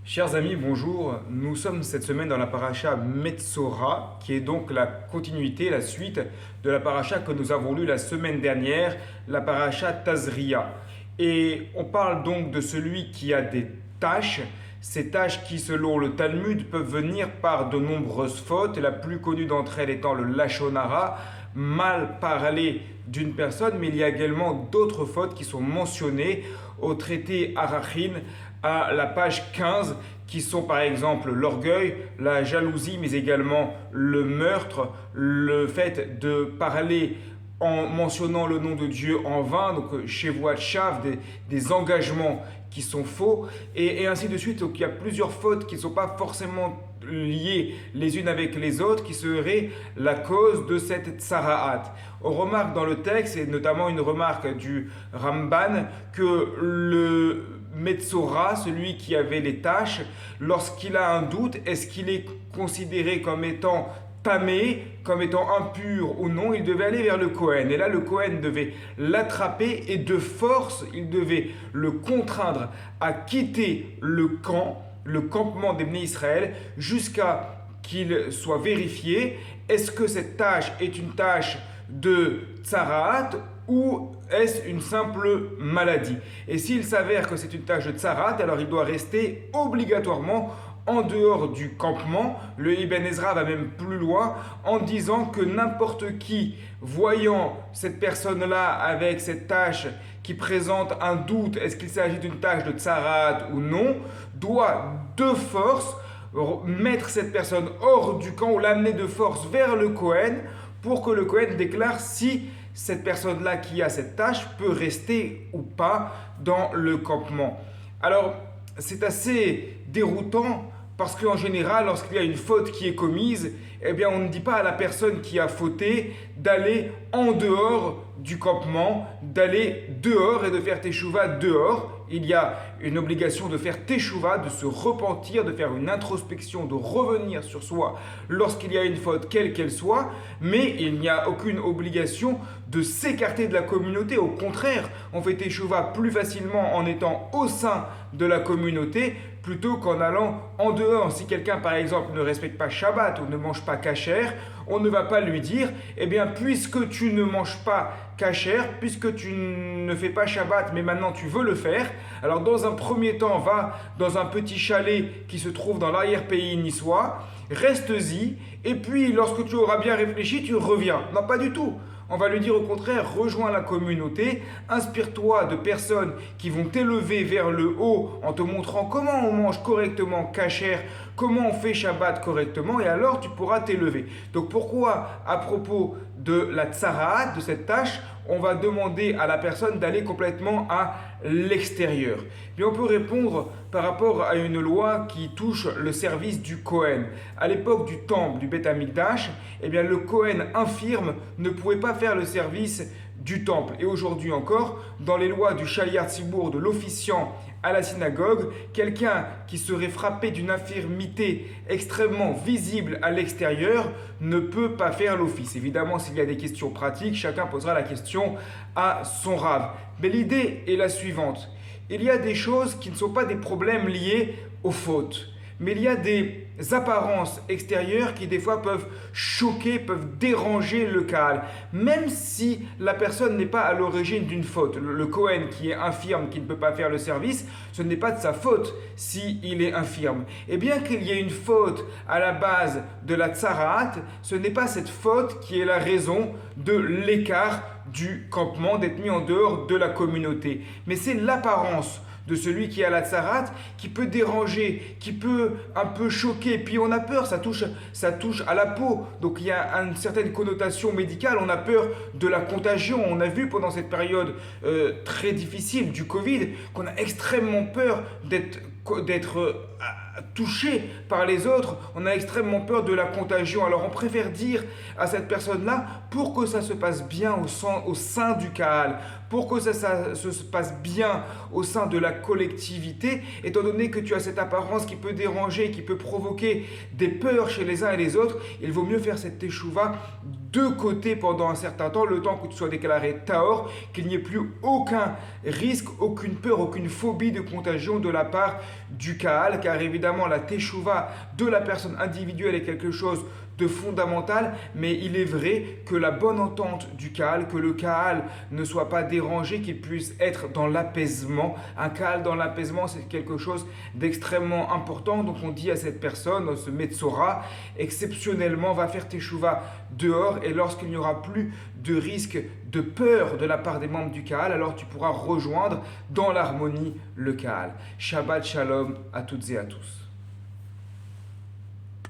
Chers amis, bonjour. Nous sommes cette semaine dans la paracha Metzora, qui est donc la continuité, la suite de la paracha que nous avons lue la semaine dernière, la paracha Tazria. Et on parle donc de celui qui a des tâches, ces tâches qui, selon le Talmud, peuvent venir par de nombreuses fautes, la plus connue d'entre elles étant le Lashon Hara, mal parler d'une personne, mais il y a également d'autres fautes qui sont mentionnées au traité Arachin à la page 15, qui sont par exemple l'orgueil, la jalousie, mais également le meurtre, le fait de parler en mentionnant le nom de Dieu en vain, donc chez Chav, des engagements qui sont faux, et ainsi de suite. Donc il y a plusieurs fautes qui ne sont pas forcément liées les unes avec les autres, qui seraient la cause de cette tsaraat. On remarque dans le texte, et notamment une remarque du Ramban, que le Metzora, celui qui avait les tâches, lorsqu'il a un doute, est-ce qu'il est considéré comme étant tamé, comme étant impur ou non, il devait aller vers le Kohen. Et là, le Kohen devait l'attraper et de force, il devait le contraindre à quitter le camp, le campement des Bnei Israël, jusqu'à qu'il soit vérifié est-ce que cette tâche est une tâche de tsaraat ou est-ce une simple maladie. Et s'il s'avère que c'est une tâche de tsaraat, alors il doit rester obligatoirement en dehors du campement. Le Ibn Ezra va même plus loin en disant que n'importe qui, voyant cette personne-là avec cette tâche qui présente un doute, est-ce qu'il s'agit d'une tâche de tsaraat ou non, doit de force mettre cette personne hors du camp ou l'amener de force vers le Kohen pour que le Kohen déclare si cette personne-là qui a cette tâche peut rester ou pas dans le campement. Alors, c'est assez déroutant parce qu'en général, lorsqu'il y a une faute qui est commise, eh bien, on ne dit pas à la personne qui a fauté d'aller en dehors du campement, d'aller dehors et de faire teshuva dehors. Il y a une obligation de faire teshuva, de se repentir, de faire une introspection, de revenir sur soi lorsqu'il y a une faute, quelle qu'elle soit, mais il n'y a aucune obligation de s'écarter de la communauté. Au contraire, on fait teshuva plus facilement en étant au sein de la communauté plutôt qu'en allant en dehors. Si quelqu'un, par exemple, ne respecte pas Shabbat ou ne mange pas kasher, on ne va pas lui dire, eh bien, puisque tu ne manges pas kasher, puisque tu ne fais pas Shabbat, mais maintenant tu veux le faire, alors dans un premier temps, va dans un petit chalet qui se trouve dans l'arrière-pays niçois, reste-y, et puis lorsque tu auras bien réfléchi, tu reviens. Non, pas du tout. On va lui dire au contraire, rejoins la communauté, inspire-toi de personnes qui vont t'élever vers le haut en te montrant comment on mange correctement kasher, comment on fait Shabbat correctement, et alors tu pourras t'élever. Donc pourquoi, à propos de la tsaraat, de cette tâche, on va demander à la personne d'aller complètement à l'extérieur? Bien, on peut répondre par rapport à une loi qui touche le service du Kohen. À l'époque du temple, du Beth Amikdash, eh bien, le Kohen infirme ne pouvait pas faire le service du temple. Et aujourd'hui encore, dans les lois du Shaliach Tzibour, de l'officiant à la synagogue, quelqu'un qui serait frappé d'une infirmité extrêmement visible à l'extérieur ne peut pas faire l'office. Évidemment, s'il y a des questions pratiques, chacun posera la question à son rave. Mais l'idée est la suivante. Il y a des choses qui ne sont pas des problèmes liés aux fautes, mais il y a des apparences extérieures qui des fois peuvent choquer, peuvent déranger le Kahal, même si la personne n'est pas à l'origine d'une faute. Le Kohen qui est infirme, qui ne peut pas faire le service, ce n'est pas de sa faute s'il est infirme. Et bien qu'il y ait une faute à la base de la tsaraat, ce n'est pas cette faute qui est la raison de l'écart du campement, d'être mis en dehors de la communauté. Mais c'est l'apparence de celui qui a la tsaraat, qui peut déranger, qui peut un peu choquer, puis on a peur, ça touche à la peau, donc il y a une certaine connotation médicale, on a peur de la contagion. On a vu pendant cette période très difficile du Covid qu'on a extrêmement peur d'être touché par les autres, on a extrêmement peur de la contagion. Alors on préfère dire à cette personne-là, pour que ça se passe bien au sein du Kahal, pour que ça se passe bien au sein de la collectivité, étant donné que tu as cette apparence qui peut déranger, qui peut provoquer des peurs chez les uns et les autres, il vaut mieux faire cette teshuva de côté pendant un certain temps, le temps que tu sois déclaré Tahor, qu'il n'y ait plus aucun risque, aucune peur, aucune phobie de contagion de la part du Kaal, car évidemment la Teshuvah de la personne individuelle est quelque chose de fondamental, mais il est vrai que la bonne entente du Kaal, que le Kaal ne soit pas dérangé, qu'il puisse être dans l'apaisement. Un Kaal dans l'apaisement, c'est quelque chose d'extrêmement important. Donc on dit à cette personne, ce Metzora, exceptionnellement, va faire Teshuvah dehors, et lorsqu'il n'y aura plus de risque de peur de la part des membres du Kaal, alors tu pourras rejoindre dans l'harmonie le Kaal. Shabbat Shalom à toutes et à tous.